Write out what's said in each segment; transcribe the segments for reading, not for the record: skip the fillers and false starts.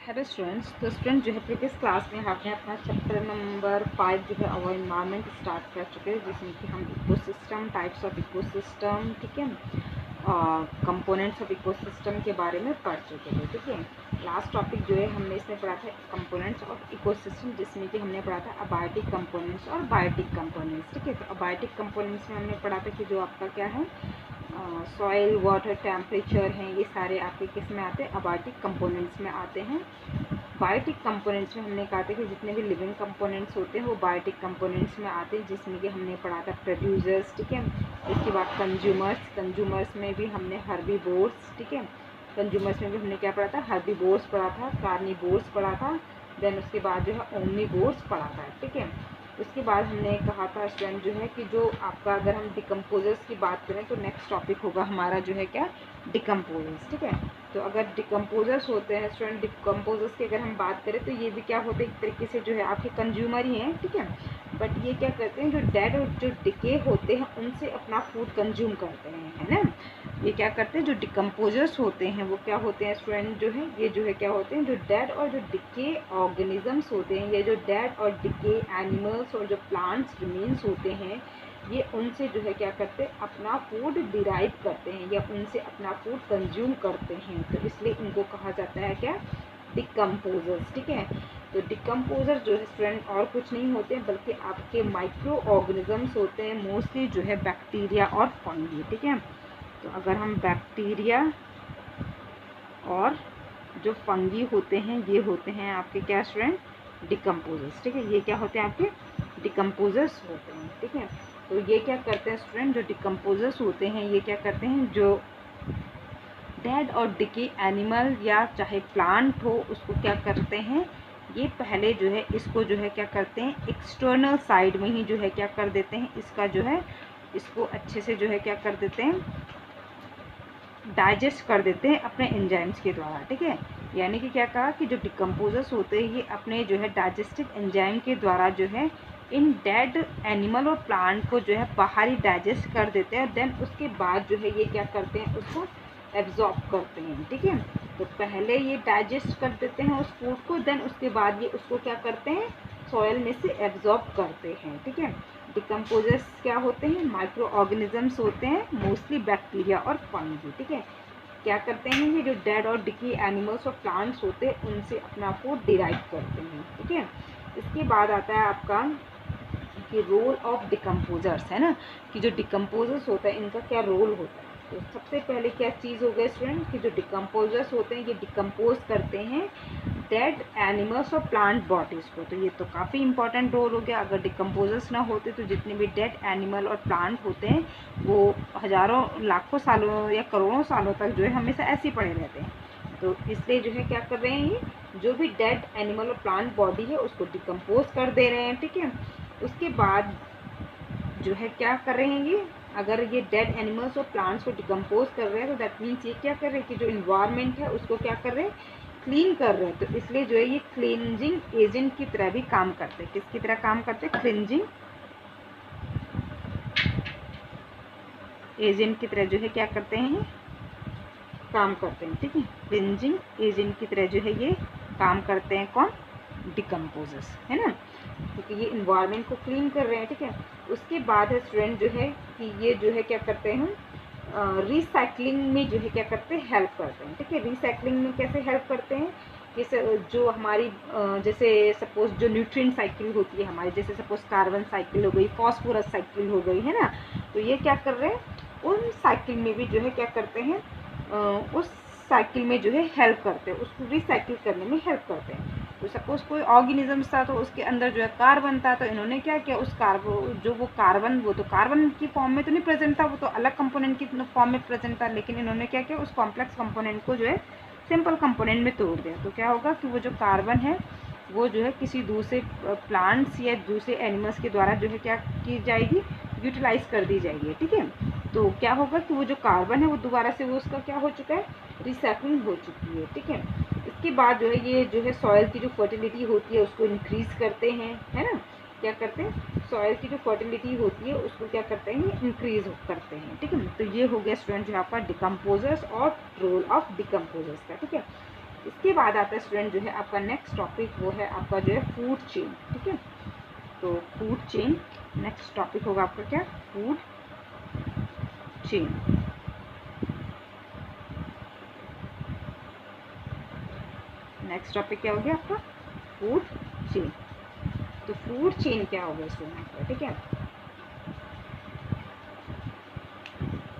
Hello students. तो student जो है प्रीवियस क्लास में हमने अपना चैप्टर नंबर 5 जो है अवर इन्वायरमेंट स्टार्ट कर चुके हैं, जिसमें कि हम इकोसिस्टम, टाइप्स ऑफ इकोसिस्टम, ठीक है, कंपोनेंट्स ऑफ इकोसिस्टम के बारे में पढ़ चुके थे। ठीक है, लास्ट टॉपिक जो है हमने इसमें पढ़ा था कंपोनेंट्स ऑफ इकोसिस्टम, जिसमें कि हमने पढ़ा था अबायोटिक कंपोनेंट्स और बायोटिक कंपोनेंट्स। ठीक है, तो अबायोटिक कंपोनेंट्स में हमने पढ़ा था कि जो आपका क्या है सॉइल, वाटर, टेम्परेचर हैं, ये सारे आपके किस में आते हैं, अबायोटिक कंपोनेंट्स में आते हैं। बायोटिक कंपोनेंट्स में हमने कहा था कि जितने भी लिविंग कंपोनेंट्स होते हैं वो बायोटिक कंपोनेंट्स में आते हैं, जिसमें कि हमने पढ़ा था प्रोड्यूसर्स, ठीक है, इसके बाद कंज्यूमर्स में भी हमने हर्बीवोर्स, ठीक है, कंज्यूमर्स में भी हमने क्या पढ़ा था, हर्बीवोर्स पढ़ा था, कार्निवोर्स पढ़ा था, देन उसके बाद जो है ओमनीवोर्स पढ़ा था। ठीक है, उसके बाद हमने कहा था स्टूडेंट जो है कि जो आपका अगर हम डिकम्पोजर्स की बात करें तो नेक्स्ट टॉपिक होगा हमारा जो है क्या, डिकम्पोजर्स। ठीक है, तो अगर डिकम्पोजर्स होते हैं स्टूडेंट, डिकम्पोजर्स की अगर हम बात करें तो ये भी क्या होते हैं, एक तरीके से जो है आपके कंज्यूमर ही हैं। ठीक है, बट ये क्या करते हैं, जो डेड और जो डिके होते हैं उनसे अपना फूड कंज्यूम करते हैं, है ना। ये क्या करते हैं, जो डिकम्पोजर्स होते हैं वो क्या होते हैं स्टूडेंट जो है, ये जो है क्या होते हैं, जो डेड और जो डिके ऑर्गेनिजम्स होते हैं, ये जो डेड और डिके एनिमल्स और जो प्लांट्स रिमेन्स होते हैं, ये उनसे जो है क्या करते हैं, अपना फूड डिराइव करते हैं या उनसे अपना फूड कंज्यूम करते हैं, तो इसलिए इनको कहा जाता है क्या, डिकम्पोजर्स। ठीक है, तो डिकम्पोजर जो है स्टूडेंट और कुछ नहीं होते हैं बल्कि आपके माइक्रो ऑर्गेनिजम्स होते हैं, मोस्टली जो है बैक्टीरिया और फंगी। ठीक है, तो अगर हम बैक्टीरिया और जो फंगी होते हैं ये होते हैं आपके क्या स्टूडेंट, डिकम्पोजर्स। ठीक है, ये क्या होते हैं आपके डिकम्पोजर्स होते हैं। ठीक है, तो ये क्या करते हैं स्टूडेंट, जो डिकम्पोजर्स होते हैं ये क्या करते हैं, जो डेड और डिके एनिमल या चाहे प्लांट हो उसको क्या करते हैं, ये पहले जो है इसको जो है क्या करते हैं, एक्सटर्नल साइड में ही जो है क्या कर देते हैं, इसका जो है इसको अच्छे से जो है क्या कर देते हैं, डाइजेस्ट कर देते हैं अपने एंजाइम्स के द्वारा। ठीक है, यानी कि क्या कहा कि जो डिकम्पोजर्स होते हैं ये अपने जो है डाइजेस्टिव एंजाइम के द्वारा जो है इन डेड एनिमल और प्लांट को जो है बाहरी डाइजेस्ट कर देते हैं, देन उसके बाद जो है ये क्या करते हैं, उसको एब्जॉर्ब करते हैं। ठीक है, तो पहले ये डाइजेस्ट कर देते हैं उस फूड को, देन उसके बाद ये उसको क्या करते हैं, सॉयल में से एब्जॉर्ब करते हैं। ठीक है, डिकम्पोजर्स क्या होते हैं, माइक्रो ऑर्गेनिजम्स होते हैं, मोस्टली बैक्टीरिया और फंगी। ठीक है, क्या करते हैं, ये जो डेड और डिकी एनिमल्स और प्लांट्स होते हैं उनसे अपना फूड डिराइव करते हैं। ठीक है, इसके बाद आता है आपका कि रोल ऑफ डिकम्पोजर्स, है ना, कि जो डिकम्पोजर्स होता है इनका क्या रोल होता है। तो सबसे पहले क्या चीज़ हो गई स्टूडेंट, कि जो डिकम्पोजर्स होते हैं ये डिकम्पोज करते हैं डेड एनिमल्स और प्लांट बॉडीज़ को। तो ये तो काफ़ी इंपॉर्टेंट रोल हो गया, अगर डिकम्पोजर्स ना होते तो जितने भी डेड एनिमल और प्लांट होते हैं वो हज़ारों लाखों सालों या करोड़ों सालों तक जो है हमेशा ऐसे ही पड़े रहते हैं। तो इसलिए जो है क्या कर रहे हैं, ये जो भी डेड एनिमल और प्लांट बॉडी है उसको डिकम्पोज कर दे रहे हैं। ठीक है, उसके बाद जो है क्या कर रहे हैं, ये अगर ये डेड एनिमल्स और प्लांट्स को डिकम्पोज कर रहे हैं तो दैट मीन्स ये क्या कर रहे हैं कि जो इन्वायरमेंट है उसको क्या कर रहे हैं, क्लीन कर रहे हैं। तो इसलिए जो है ये क्लींजिंग एजेंट की तरह भी काम करते हैं। किसकी तरह काम करते हैं, क्लींजिंग एजेंट की तरह जो है क्या करते हैं, काम करते हैं। ठीक है, क्लींजिंग एजेंट की तरह जो है ये काम करते हैं, कौन, डिकम्पोजर्स, है ना, क्योंकि ये इन्वायरमेंट को क्लीन कर रहे हैं। ठीक है, उसके बाद है स्टूडेंट जो है कि ये जो है क्या करते हैं, रिसाइकलिंग में जो है क्या करते हैं, हेल्प करते हैं। ठीक है, रिसाइकलिंग में कैसे हेल्प करते हैं, जैसे जो हमारी जैसे सपोज जो न्यूट्रिएंट साइकिल होती है हमारी, जैसे सपोज कार्बन साइकिल हो गई, फॉस्फोरस साइकिल हो गई, है ना, तो ये क्या कर रहे हैं, उन साइकिल में भी जो है क्या करते हैं, उस साइकिल में जो है हेल्प करते हैं, उसको रिसाइकिल करने में हेल्प करते हैं। तो सपोज कोई ऑर्गेनिज्म था तो उसके अंदर जो है कार्बन था, तो इन्होंने क्या किया, उस कार्बन जो वो तो कार्बन की फॉर्म में तो नहीं प्रेजेंट था, वो तो अलग कंपोनेंट की फॉर्म में प्रेजेंट था, लेकिन इन्होंने क्या किया, उस कॉम्प्लेक्स कंपोनेंट को जो है सिंपल कंपोनेंट में तोड़ दिया। तो क्या होगा कि वो जो कार्बन है वो जो है किसी दूसरे प्लांट्स या दूसरे एनिमल्स के द्वारा जो है क्या की जाएगी, यूटिलाइज कर दी जाएगी। ठीक है, तो क्या होगा कि वो जो कार्बन है वो दोबारा से वो उसका क्या हो चुका है, रिसाइकलिंग हो चुकी है। ठीक है, इसके बाद जो है ये जो है सॉइल की जो फर्टिलिटी होती है उसको इंक्रीज़ करते हैं, है ना, क्या करते हैं, सॉइल की जो फर्टिलिटी होती है उसको क्या करते हैं, इंक्रीज करते हैं। ठीक है, तो ये हो गया स्टूडेंट जो आपका डिकम्पोजर्स और रोल ऑफ डिकम्पोजर्स का। ठीक है, इसके बाद आता है स्टूडेंट जो है आपका नेक्स्ट टॉपिक, वो है आपका जो है फूड चेन, ठीक है। तो फूड चेन नेक्स्ट टॉपिक होगा आपका क्या, फूड चेन। नेक्स्ट टॉपिक क्या हो गया आपका, फूड चेन। तो फूड चेन क्या होगा स्टूडेंट, ठीक है।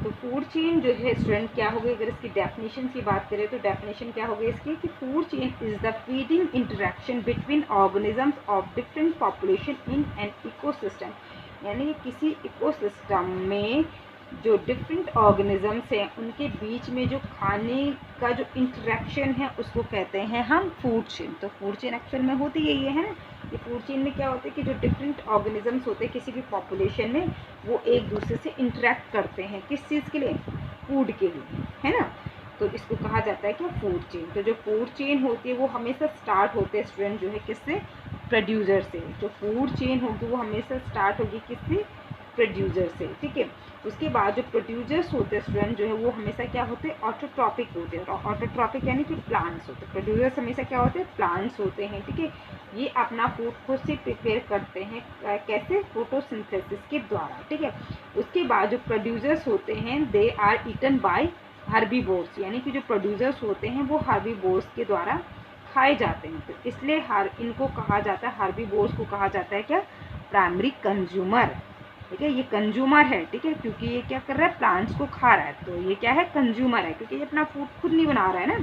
तो फूड चेन जो है स्टूडेंट क्या होगी, अगर इसकी डेफिनेशन की बात करें तो डेफिनेशन क्या होगी इसकी कि food chain is the feeding interaction between organisms of different population in an ecosystem. यानी कि किसी इकोसिस्टम में जो डिफरेंट ऑर्गेनिजम्स हैं उनके बीच में जो खाने का जो इंटरेक्शन है उसको कहते हैं हम फूड चेन। तो फूड चेन एक्चुअल में होती यही है ना, कि फूड चेन में क्या होता है कि जो डिफरेंट ऑर्गेनिजम्स होते हैं किसी भी पॉपुलेशन में, वो एक दूसरे से इंटरेक्ट करते हैं, किस चीज़ के लिए, फूड के लिए, है ना। तो इसको कहा जाता है क्या, फूड चेन। तो जो फूड चेन होती है वो हमेशा स्टार्ट होते हैं स्टूडेंट जो है किससे, प्रोड्यूसर से। जो फूड चेन होगी वो हमेशा स्टार्ट होगी किससे, प्रोड्यूसर से, ठीक है। उसके बाद जो प्रोड्यूसर्स होते हैं स्टूडेंट जो है वो हमेशा क्या होते हैं, ऑटोट्रॉपिक होते हैं। और ऑटोट्रॉपिक यानी कि प्लांट्स होते हैं। प्रोड्यूसर्स हमेशा क्या होते हैं, प्लांट्स होते हैं, ठीक है। ये अपना फूड खुद से प्रिपेयर करते हैं, कैसे, फोटोसिंथेसिस के द्वारा, ठीक है। उसके बाद जो प्रोड्यूसर्स होते हैं they are eaten by herbivores, यानी कि जो प्रोड्यूसर्स होते हैं वो हर्बीवोर्स के द्वारा खाए जाते हैं। तो इसलिए इनको कहा जाता है, हर्बीवोर्स को कहा जाता है क्या, प्राइमरी कंज्यूमर, ठीक है। ये कंज्यूमर है, ठीक है, क्योंकि ये क्या कर रहा है, प्लांट्स को खा रहा है, तो ये क्या है, कंज्यूमर है, क्योंकि ये अपना फूड खुद नहीं बना रहा है ना,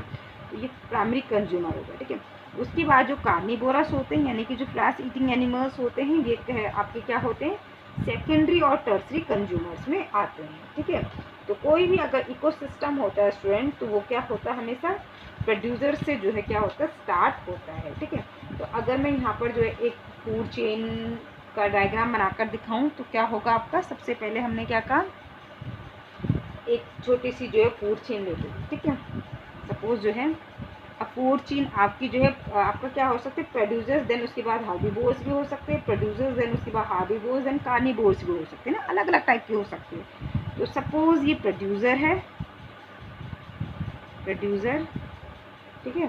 तो ये प्राइमरी कंज्यूमर होगा, ठीक है। उसके बाद जो कार्निवोरस होते हैं, यानी कि जो फ्लैश ईटिंग एनिमल्स होते हैं, ये आपके क्या होते हैं, सेकेंडरी और टर्सरी कंज्यूमर्स में आते हैं, ठीक है। तो कोई भी अगर इकोसिस्टम होता है स्टूडेंट, तो वो क्या होता है, हमेशा प्रोड्यूसर से जो है क्या होता है, स्टार्ट होता है, ठीक है। तो अगर मैं यहाँ पर जो है एक फूड चेन का डायग्राम बनाकर दिखाऊं तो क्या होगा आपका, सबसे पहले हमने क्या कहा, एक छोटी सी जो है फूड चेन लेते हैं, ठीक है। सपोज जो है फूड चेन आपकी जो है आपका क्या हो सकते हैं, प्रोड्यूसर्स, देन उसके बाद हार्बीवोर्स भी हो सकते हैं, प्रोड्यूसर्स देन उसके बाद हार्बीवोर्स देन कार्निवोर्स भी हो सकते हैं ना, अलग अलग टाइप के हो सकते हैं। तो सपोज ये प्रोड्यूसर है, प्रोड्यूसर, ठीक है।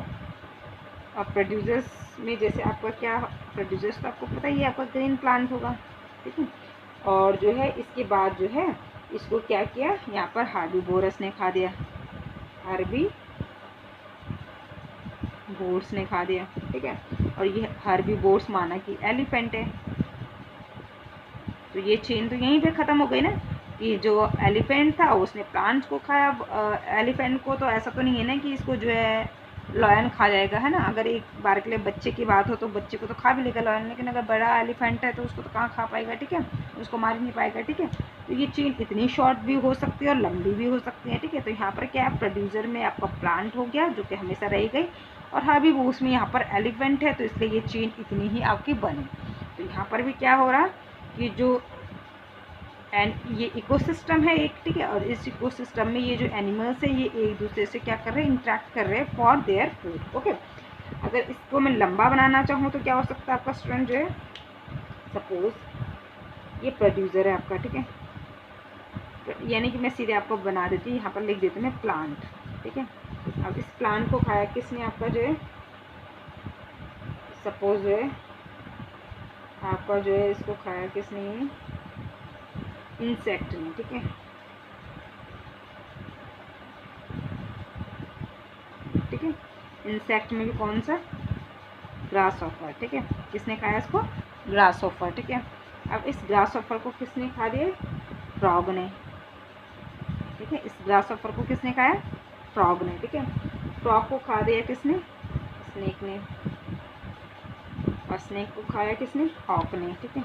और प्रोड्यूसर्स में जैसे आपका क्या, प्रोड्यूसर्स तो आपको पता ही है आपका ग्रीन प्लांट होगा, ठीक है। और जो है इसके बाद जो है इसको क्या किया, यहाँ पर हार्बीवोरस ने खा दिया, हार्बीवोर्स ने खा दिया, ठीक है। और ये हार्बीवोर्स माना कि एलिफेंट है, तो ये चेन तो यहीं पे ख़त्म हो गई ना, कि जो एलिफेंट था उसने प्लांट्स को खाया। एलिफेंट को तो ऐसा तो नहीं है ना कि इसको जो है लॉयन खा जाएगा, है ना। अगर एक बार के लिए बच्चे की बात हो तो बच्चे को तो खा भी लेगा लॉयन, लेकिन अगर बड़ा एलिफेंट है तो उसको तो कहाँ खा पाएगा, ठीक है, उसको मार ही नहीं पाएगा, ठीक है। तो ये चेन इतनी शॉर्ट भी हो सकती है और लंबी भी हो सकती है, ठीक है। तो यहाँ पर क्या है, प्रोड्यूसर में आपका प्लांट हो गया जो कि हमेशा रह गई, और हार्बीवोर्स में यहाँ पर एलिफेंट है, तो इसलिए ये चेन इतनी ही आपकी बनी। तो यहाँ पर भी क्या हो रहा कि जो एंड ये इकोसिस्टम है एक, ठीक है। और इस इकोसिस्टम में ये जो एनिमल्स हैं ये एक दूसरे से क्या कर रहे हैं, इंटरेक्ट कर रहे हैं फॉर देयर फूड, ओके। अगर इसको मैं लंबा बनाना चाहूँ तो क्या हो सकता है आपका स्टूडेंट जो है, सपोज ये प्रोड्यूसर है आपका, ठीक है। यानी कि मैं सीधे आपको बना देती हूँ, यहाँ पर लिख देती हूँ मैं प्लांट, ठीक है। अब इस प्लांट को खाया किसने, आपका जो है सपोज जो है आपका जो है इसको खाया किसने, इंसेक्ट ने, ठीक है, ठीक है। इंसेक्ट में भी कौन सा, ग्रास ऑफर, ठीक है। किसने खाया इसको, ग्रास ऑफर, ठीक है। अब इस ग्रास ऑफर को किसने खा दिया, फ्रॉग ने, ठीक है। इस ग्रास ऑफर को किसने खाया, फ्रॉग ने, ठीक है। फ्रॉग को खा दिया किसने, स्नेक ने, और स्नेक को खाया किसने, हॉक ने, ठीक है,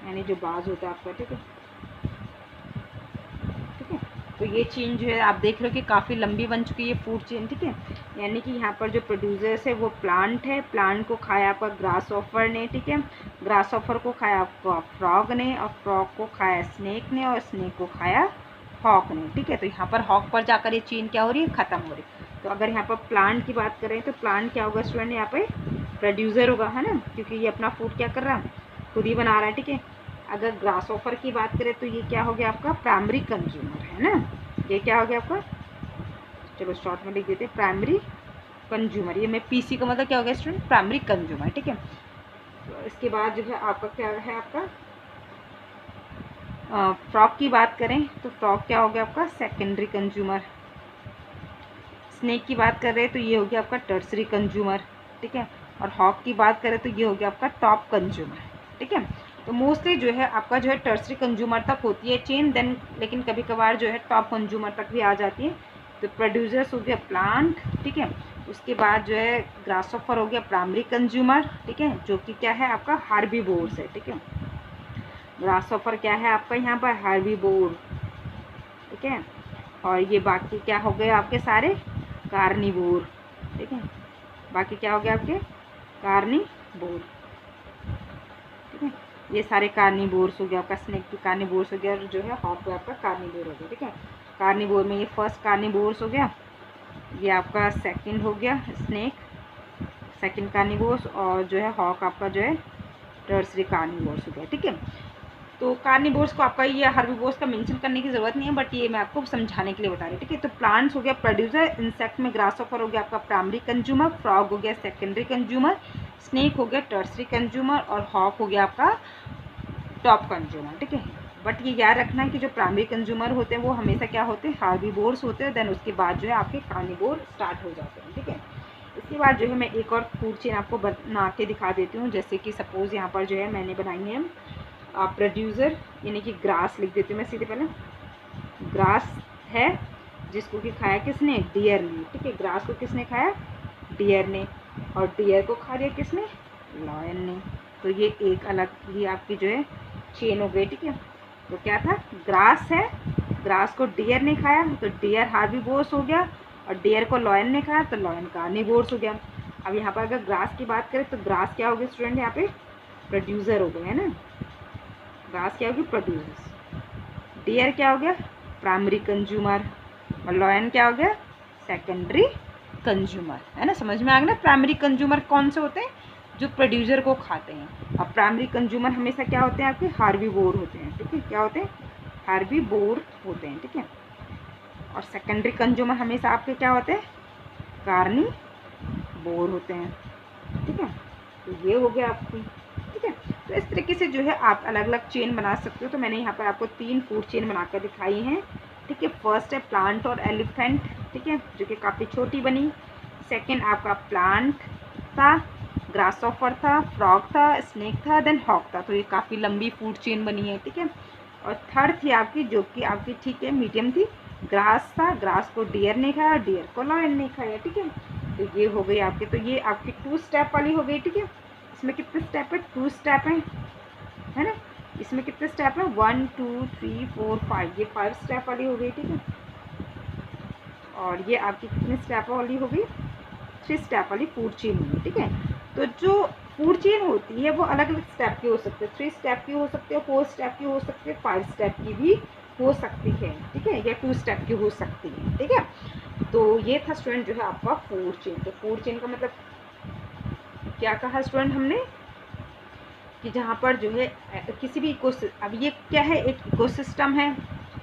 यानी जो बाज होता है आपका, ठीक है, ठीक है। तो ये चेन जो है आप देख रहे हो कि काफ़ी लंबी बन चुकी है फूड चेन, ठीक है। यानी कि यहाँ पर जो प्रोड्यूसर्स है वो प्लांट है, प्लांट को खाया आपका ग्रास ऑफर ने, ठीक है। ग्रास ऑफर को खाया आपका फ्रॉग ने, और फ्रॉग को खाया स्नेक ने, और स्नेक को खाया हॉक ने, ठीक है। तो यहाँ पर हॉक पर जाकर ये चेन क्या हो रही है, ख़त्म हो रही है। तो अगर यहाँ पर प्लांट की बात करें तो प्लांट क्या होगा स्टूडेंट, यहाँ पे प्रोड्यूसर होगा, है ना, क्योंकि ये अपना फूड क्या कर रहा है, खुद ही बना रहा है, ठीक है। अगर ग्रास ऑफर की बात करें तो ये क्या हो गया आपका, प्राइमरी कंज्यूमर, है ना। ये क्या हो गया आपका, चलो शॉर्ट में लिख देते हैं, प्राइमरी कंज्यूमर, ये मैं पीसी का मतलब क्या हो गया स्टूडेंट, प्राइमरी कंज्यूमर, ठीक है। तो इसके बाद जो है आपका क्या है, आपका फ्रॉग की बात करें तो फ्रॉग क्या हो गया आपका सेकेंडरी कंज्यूमर। स्नेक की बात कर रहे हैं तो ये हो गया आपका टर्सरी कंज्यूमर, ठीक है। और हॉक की बात करें तो ये हो गया आपका टॉप कंज्यूमर, ठीक है। तो मोस्टली जो है आपका जो है टर्सरी कंज्यूमर तक होती है चेन, देन लेकिन कभी कभार जो है टॉप कंज्यूमर तक भी आ जाती है। तो प्रोड्यूसर्स हो गया प्लांट, ठीक है। उसके बाद जो है ग्रासहॉपर हो गया प्राइमरी कंज्यूमर, ठीक है, जो कि क्या है आपका हार्बीवोर्स है, ठीक है। ग्रासहॉपर क्या है आपका यहाँ पर हार्बीवोर, ठीक है। और ये बाकी क्या हो गए आपके सारे कार्निवोर, ठीक है। बाकी क्या हो गया आपके कार्निवोर, ठीक है। ये सारे कार्निवोर्स हो गया आपका, स्नेक भी कार्निवोर्स हो गया और जो है हॉक भी आपका कार्निवोर हो गया, ठीक है। कार्निवोर में ये फर्स्ट कार्निवोर्स हो गया, ये आपका सेकंड हो गया स्नेक, सेकंड कार्निवोर्स, और जो है हॉक आपका जो है टर्सरी कार्निवोर्स हो गया, ठीक है। तो कार्निवोर्स को आपका ये हर्बीवोर्स का मेंशन करने की ज़रूरत नहीं है, बट ये मैं आपको समझाने के लिए बता रही हूँ, ठीक है। तो प्लांट्स हो गया प्रोड्यूसर, इंसेक्ट में ग्रासहॉपर हो गया आपका प्राइमरी कंज्यूमर, फ्रॉग हो गया सेकेंडरी कंज्यूमर, स्नेक हो गया टर्सरी कंज्यूमर और हॉक हो गया आपका टॉप कंज्यूमर, ठीक है। बट ये याद रखना है कि जो प्राइमरी कंज्यूमर होते हैं वो हमेशा क्या होते हैं, हार्बीवोर्स होते हैं, देन उसके बाद जो है आपके कार्निवोर स्टार्ट हो जाते हैं, ठीक है। इसके बाद जो है मैं एक और फूड चेन आपको बना के दिखा देती हूँ। जैसे कि सपोज़ यहाँ पर जो है मैंने बनाई है प्रोड्यूसर, यानी कि ग्रास लिख देती हूँ मैं सीधे पहले। ग्रास है जिसको कि खाया किसने, डियर ने, ठीक है। ग्रास को किसने खाया, डियर ने, और डियर को खा लिया किसने, लायन ने। तो ये एक अलग ही आपकी जो है चेन हो गई, ठीक है। तो क्या था, ग्रास है, ग्रास को डियर ने खाया तो डियर हार्बीवोर्स हो गया, और डियर को लॉयन ने खाया तो लॉयन कार्निवोर्स हो गया। अब यहाँ पर अगर ग्रास की बात करें तो ग्रास क्या हो गया स्टूडेंट, यहाँ पे प्रोड्यूसर हो गए, है ना। ग्रास क्या होगी, प्रोड्यूसर्स। डियर क्या हो गया, प्राइमरी कंज्यूमर, और लॉयन क्या हो गया, सेकेंडरी कंज्यूमर, है ना। समझ में आ गया ना। प्राइमरी कंज्यूमर कौन से होते हैं, जो प्रोड्यूसर को खाते हैं। अब प्राइमरी कंज्यूमर हमेशा क्या होते हैं आपके, हार्बीवोर होते हैं, ठीक है। क्या होते हैं, हार्बीवोर होते हैं, ठीक है। और सेकेंडरी कंज्यूमर हमेशा आपके क्या होते हैं, कार्निवोर होते हैं, ठीक है। तो ये हो गया आपकी, ठीक है। तो इस तरीके से जो है आप अलग अलग चेन बना सकते हो। तो मैंने यहाँ पर आपको 3 फूड चेन बनाकर दिखाई हैं, ठीक है। फर्स्ट है प्लांट और एलिफेंट, ठीक है, जो कि काफ़ी छोटी बनी। सेकंड आपका प्लांट था, ग्रासहॉपर था, फ्रॉग था, स्नेक था, देन हॉक था। तो ये काफ़ी लंबी फूड चेन बनी है, ठीक है। और थर्ड थी आपकी, जो कि आपकी ठीक है मीडियम थी, ग्रास था, ग्रास को डियर ने खाया, डियर को लॉयन ने खाया, ठीक है। तो ये हो गई आपकी, तो ये आपकी 2 स्टेप वाली हो गई, ठीक है। इसमें कितने स्टेप है, 2 स्टेप हैं, है ना। इसमें कितने स्टेप हैं, 1 2 3 4 5, ये 5 स्टेप वाली हो गई, ठीक है। और ये आपकी कितने स्टेप वाली हो गई, 3 स्टेप वाली फूड चेन होगी, ठीक है। तो जो फूड चेन होती है वो अलग अलग स्टेप की हो सकती है, 3 स्टेप की हो सकती है, 4 स्टेप की हो सकती है, 5 स्टेप की भी हो सकती है, ठीक है, या 2 स्टेप की हो सकती है, ठीक है। तो ये था स्टूडेंट जो है आपका फूड चेन। तो फूड चेन का मतलब क्या कहा स्टूडेंट हमने, कि जहाँ पर जो है किसी भी अब ये क्या है, एक इकोसिस्टम है,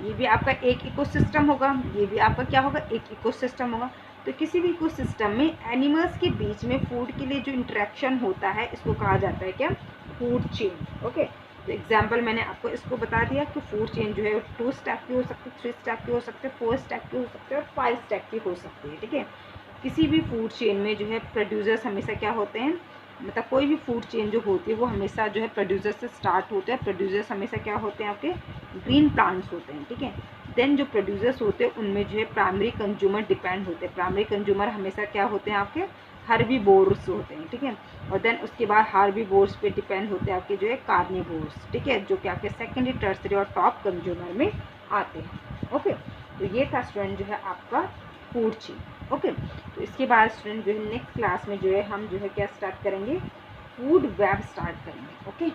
ये भी आपका एक इकोसिस्टम होगा, ये भी आपका क्या होगा, एक इकोसिस्टम होगा। तो किसी भी इकोसिस्टम में एनिमल्स के बीच में फूड के लिए जो इंटरेक्शन होता है इसको कहा जाता है क्या, फूड चेन, ओके। तो एग्जाम्पल मैंने आपको इसको बता दिया कि फूड चेन जो है 2 स्टेप की हो सकती है, 3 स्टेप की हो सकती है, 4 स्टेप की हो सकती है और 5 स्टेप की हो सकती है, ठीक है। किसी भी फूड चेन में जो है प्रोड्यूसर्स हमेशा क्या होते हैं, मतलब कोई भी फूड चेन जो होती है वो हमेशा जो है प्रोड्यूसर से स्टार्ट होते हैं। प्रोड्यूसर्स हमेशा क्या होते हैं आपके, ग्रीन प्लांट्स होते हैं, ठीक है। देन जो प्रोड्यूसर्स होते हैं उनमें जो है प्राइमरी कंज्यूमर डिपेंड होते हैं। प्राइमरी कंज्यूमर हमेशा क्या होते हैं आपके, हार्बीवोर्स होते हैं, ठीक है। और देन उसके बाद हार्बीवोर्स पे डिपेंड होते हैं आपके जो है कार्निवोर्स, ठीक है, जो कि आपके सेकेंडरी, टर्सरी और टॉप कंज्यूमर में आते हैं, ओके। तो ये था स्टूडेंट जो है आपका फूड चेन, ओके। तो इसके बाद स्टूडेंट जो है नेक्स्ट क्लास में जो है हम जो है क्या स्टार्ट करेंगे, फूड वेब स्टार्ट करेंगे, ओके।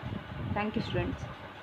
Thank you students.